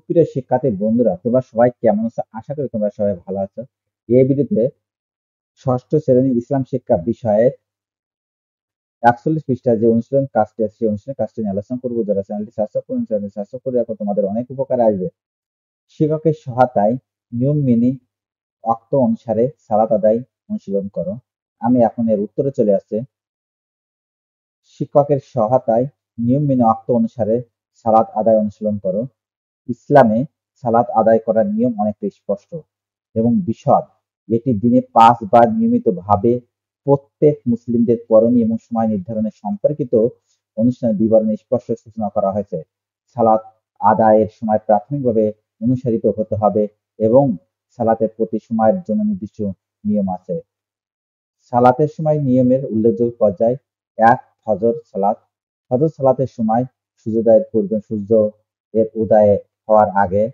সুপ্রিয় শিক্ষার্থী বন্ধুরা, তোমরা সবাই কেমন আছো? আশা করি তোমরা সবাই ভালো আছো। এই ভিডিওতে ষষ্ঠ শ্রেণী ইসলাম শিক্ষা বিষয়ে ৪১ পৃষ্ঠার যে অনুশীলন কাজটি আছে সেই অনুশীলন কাজটি নিয়ে আলোচনা করবো। যারা চ্যানেলটি সাবস্ক্রাইব করেন, চ্যানেলটি সাবস্ক্রাইব করে রাখো, তোমাদের অনেক উপকারে আসবে। শিক্ষকের সহায়তায় নিয়ম মেনে ওয়াক্ত অনুসারে সালাত আদায় অনুশীলন করো। আমি এখন এর উত্তরে চলে আসছে। শিক্ষকের সহায়তায় নিয়ম মেনে ওয়াক্ত অনুসারে সালাত আদায় অনুশীলন করো। ইসলামে সালাত আদায় করার নিয়ম অনেকটা স্পষ্ট এবং বিশদ। এটি দিনে ৫ বার নিয়মিতভাবে প্রত্যেক মুসলিমদের করণীয় এবং সময় নির্ধারণের সম্পর্কিত অনুষ্ঠানের বিবরণে স্পষ্ট সূচনা করা হয়েছে। সালাত আদায়ের সময় প্রাথমিকভাবে অনুসরিত হতে হবে এবং সালাতের প্রতি সময়ের জন্য নির্দিষ্ট নিয়ম আছে। সালাতের সময় নিয়মের উল্লেখযোগ্য পর্যায়: ১. ফজর সালাত। ফজর সালাতের সময় সূর্যোদয়ের পূর্বে, সূর্য এর উদয় হওয়ার আগে।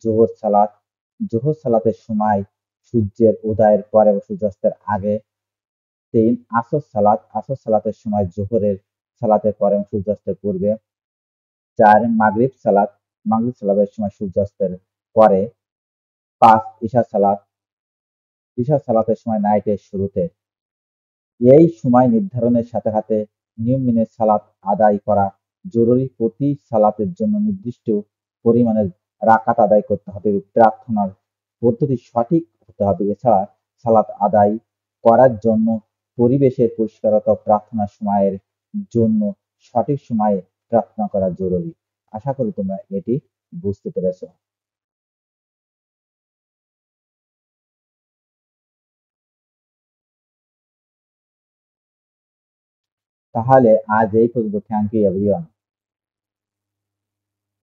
জোহর সালাত। জোহর সালাতের সময় সূর্যের উদয়ের পর এবং সূর্যাস্তের আগে। ৩. আসর সালাত। আসর সালাতের সময় জোহরের সালাতের পর এবং সূর্যাস্তের পূর্বে। ৪. মাগরিব সালাত। মাগরিব সালাতের সময় সূর্যাস্তের পরে। ৫. ইশা সালাত। ইশা সালাতের সময় নাইটের শুরুতে। এই সময় নির্ধারণের সাথে সাথে নিয়ম মেনে সালাত আদায় করা জরুরি। প্রতি সালাতের জন্য নির্দিষ্ট পরিমাণের রাকাত আদায় করতে হবে। প্রার্থনার পদ্ধতি সঠিক হতে হবে। এছাড়া সালাত আদায় করার জন্য পরিবেশের পরিষ্কারতা, প্রার্থনার সময়ের জন্য সঠিক সময়ে প্রার্থনা করা জরুরি। আশা করি তোমরা এটি বুঝতে পেরেছ। তাহলে আজ এই পর্যন্ত। Thank you everyone.